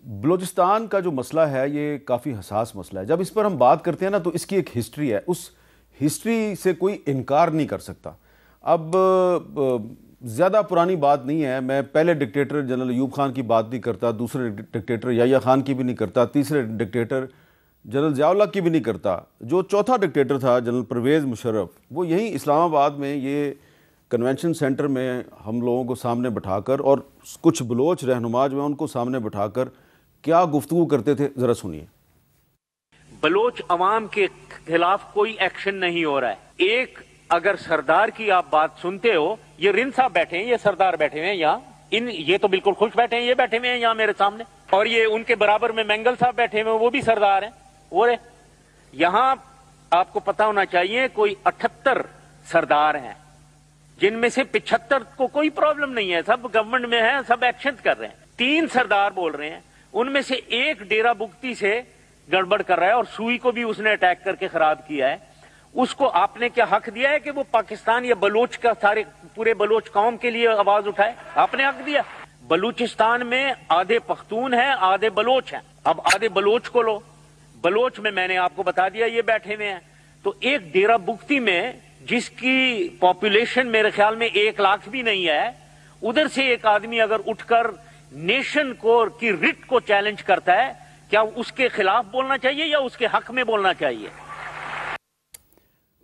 बलूचिस्तान का जो मसला है ये काफ़ी हसास मसला है। जब इस पर हम बात करते हैं ना, तो इसकी एक हिस्ट्री है, उस हिस्ट्री से कोई इनकार नहीं कर सकता। अब ज़्यादा पुरानी बात नहीं है, मैं पहले डिक्टेटर जनरल अयूब खान की बात नहीं करता, दूसरे डिक्टेटर याह्या खान की भी नहीं करता, तीसरे डिक्टेटर जनरल ज़ियाउल्लाह की भी नहीं करता। जो चौथा डिक्टेटर था जनरल परवेज़ मुशर्रफ, वो यहीं इस्लामाबाद में ये कन्वेंशन सेंटर में हम लोगों को सामने बिठाकर और कुछ बलोच रहनुमा जो हैं उनको सामने बिठाकर क्या गुफ्तगू करते थे, ज़रा सुनिए। बलोच अवाम के खिलाफ कोई एक्शन नहीं हो रहा है। एक अगर सरदार की आप बात सुनते हो, ये रिंद साहब बैठे हैं, ये सरदार बैठे हुए हैं यहाँ, ये तो बिल्कुल खुश बैठे हैं, ये बैठे हुए हैं यहाँ मेरे सामने, और ये उनके बराबर में मंगल साहब बैठे हुए हैं, वो भी सरदार हैं। और यहाँ आपको पता होना चाहिए कोई 78 सरदार हैं, जिनमें से 75 को कोई प्रॉब्लम नहीं है, सब गवर्नमेंट में है, सब एक्शन कर रहे हैं। 3 सरदार बोल रहे हैं, उनमें से एक डेरा बुगती से गड़बड़ कर रहा है और सुई को भी उसने अटैक करके खराब किया है। उसको आपने क्या हक दिया है कि वो पाकिस्तान या बलोच का सारे पूरे बलोच कौम के लिए आवाज उठाए? आपने हक दिया? बलूचिस्तान में आधे पख्तून हैं, आधे बलोच हैं। अब आधे बलोच को लो, बलोच में मैंने आपको बता दिया ये बैठे हुए हैं। तो एक डेरा बुगती में जिसकी पॉपुलेशन मेरे ख्याल में 1 लाख भी नहीं है, उधर से एक आदमी अगर उठकर नेशन को की रिट को चैलेंज करता है, क्या उसके खिलाफ बोलना चाहिए या उसके हक में बोलना चाहिए?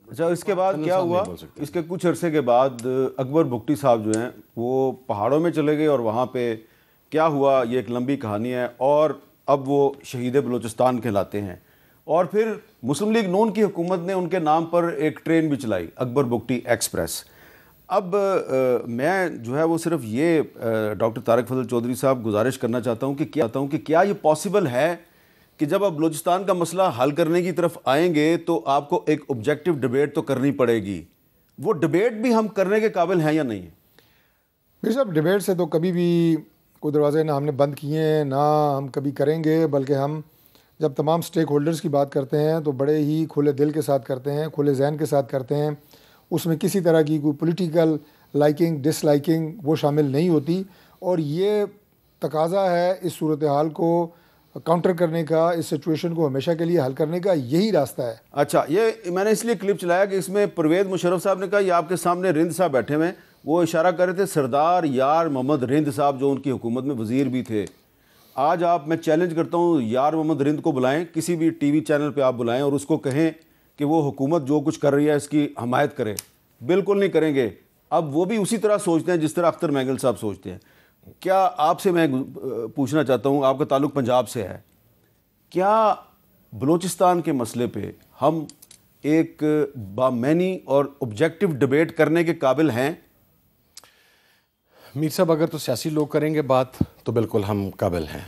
अच्छा, इसके बाद क्या हुआ? इसके कुछ अरसे के बाद अकबर बुगटी साहब जो हैं वो पहाड़ों में चले गए और वहाँ पे क्या हुआ ये एक लंबी कहानी है, और अब वो शहीद बलूचिस्तान कहलाते हैं। और फिर मुस्लिम लीग नून की हुकूमत ने उनके नाम पर एक ट्रेन भी चलाई, अकबर बुगटी एक्सप्रेस। अब मैं जो है वो सिर्फ ये डॉक्टर तारिक फजल चौधरी साहब गुजारिश करना चाहता हूँ कि क्या ये पॉसिबल है कि जब आप बलूचिस्तान का मसला हल करने की तरफ आएंगे तो आपको एक ऑब्जेक्टिव डिबेट तो करनी पड़ेगी। वो डिबेट भी हम करने के काबिल हैं या नहीं है? मेरे साहब, डिबेट से तो कभी भी कोई दरवाजे ना हमने बंद किए हैं, ना हम कभी करेंगे, बल्कि हम जब तमाम स्टेक होल्डर्स की बात करते हैं तो बड़े ही खुले दिल के साथ करते हैं, खुले जहन के साथ करते हैं। उसमें किसी तरह की कोई पॉलिटिकल लाइकिंग डिसलाइकिंग वो शामिल नहीं होती, और ये तकाजा है इस सूरत हाल को काउंटर करने का, इस सिचुएशन को हमेशा के लिए हल करने का यही रास्ता है। अच्छा, ये मैंने इसलिए क्लिप चलाया कि इसमें परवेज़ मुशर्रफ साहब ने कहा, ये आपके सामने रिंद साहब बैठे हुए हैं, वो इशारा कर रहे थे सरदार यार मोहम्मद रिंद साहब जो उनकी हुकूमत में वज़ीर भी थे। आज मैं चैलेंज करता हूँ, यार मोहम्मद रिंद को बुलाएं, किसी भी टीवी चैनल पे आप बुलाएं और उसको कहें कि वो हुकूमत जो कुछ कर रही है इसकी हमायत करे। बिल्कुल नहीं करेंगे। अब वो भी उसी तरह सोचते हैं जिस तरह अख्तर मैंगल साहब सोचते हैं। क्या आपसे मैं पूछना चाहता हूँ, आपका ताल्लुक़ पंजाब से है, क्या बलूचिस्तान के मसले पे हम एक बामैनी और ऑब्जेक्टिव डिबेट करने के काबिल हैं? मीर साहब, अगर तो सियासी लोग करेंगे बात तो बिल्कुल हम काबिल हैं।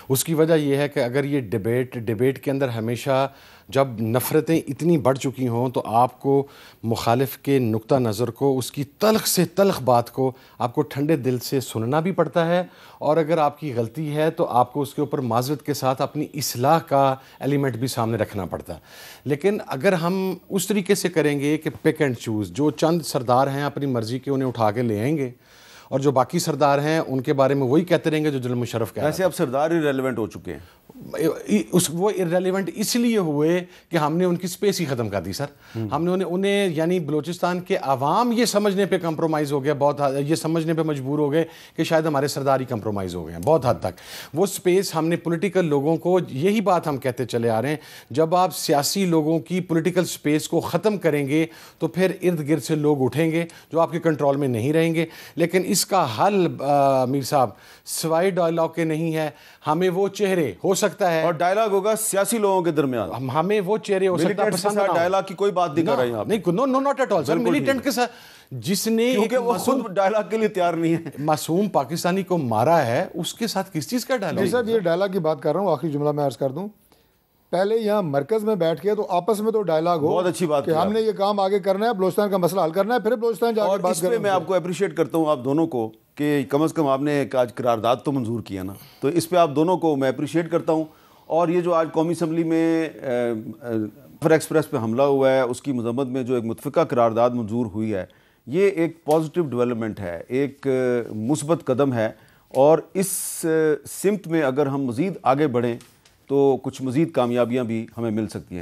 उसकी वजह यह है कि अगर ये डिबेट के अंदर हमेशा जब नफ़रतें इतनी बढ़ चुकी हों तो आपको मुखालिफ के नुक्ता नज़र को, उसकी तल्ख से तल्ख बात को आपको ठंडे दिल से सुनना भी पड़ता है, और अगर आपकी गलती है तो आपको उसके ऊपर माज़रत के साथ अपनी इस्लाह का एलिमेंट भी सामने रखना पड़ता है। लेकिन अगर हम उस तरीके से करेंगे कि पिक एंड चूज़, जो चंद सरदार हैं अपनी मर्ज़ी के उन्हें उठा के ले आएंगे और जो बाकी सरदार हैं उनके बारे में वही कहते रहेंगे जो जनरल मुशर्रफ कह रहे हैं। वैसे अब सरदार इररेलेवेंट हो चुके हैं। वो इररेलेवेंट इसलिए हुए कि हमने उनकी स्पेस ही ख़त्म कर दी सर। हमने उन्हें यानी बलूचिस्तान के आवाम ये समझने पे कंप्रोमाइज़ हो गया, बहुत ये समझने पे मजबूर हो गए कि शायद हमारे सरदार ही कंप्रोमाइज़ हो गए हैं बहुत हद तक। वो स्पेस हमने पॉलिटिकल लोगों को, यही बात हम कहते चले आ रहे हैं, जब आप सियासी लोगों की पॉलिटिकल स्पेस को ख़त्म करेंगे तो फिर इर्द गिर्द से लोग उठेंगे जो आपके कंट्रोल में नहीं रहेंगे। लेकिन इसका हल मीर साहब सिवाय डायलॉग के नहीं है। हमें वो चेहरे हो सकता है, और डायलॉग होगा सियासी लोगों के दरमियान, हमें वो चेहरे हो सकता है पसंद ना हो। डायलॉग की कोई बात नहीं कर रही हैं आप। नहीं, no not at all sir. Militant के साथ जिसने, क्योंकि वो खुद डायलॉग के लिए तैयार नहीं है, मासूम पाकिस्तानी को मारा है, उसके साथ किस चीज़ का डायलॉग? सर, ये डायलॉग की बात कर रहा हूँ, आखिरी जुमला मैं अर्ज कर दूँ। पहले यहाँ मरकज में बैठ के तो आपस में तो डायलॉग हो, बहुत अच्छी बात कि हमने ये काम आगे करना है, बलूचिस्तान का मसला हल करना है, फिर बलूचिस्तान जाके बात करें। मैं आपको अप्रिशिएट करता हूँ आप दोनों को कि कम से कम आपने एक आज करारदाद तो मंजूर किया ना, तो इस पे आप दोनों को मैं अप्रिशिएट करता हूँ। और ये जो आज कौमी असम्बली में एक्सप्रेस पे हमला हुआ है, उसकी मजम्मत में जो एक मुतफ़िका करारदाद मंजूर हुई है, ये एक पॉजिटिव डेवलपमेंट है, एक मुस्बत कदम है। और इस सिमत में अगर हम मज़ीद आगे बढ़ें तो कुछ मज़ीद कामयाबियाँ भी हमें मिल सकती हैं।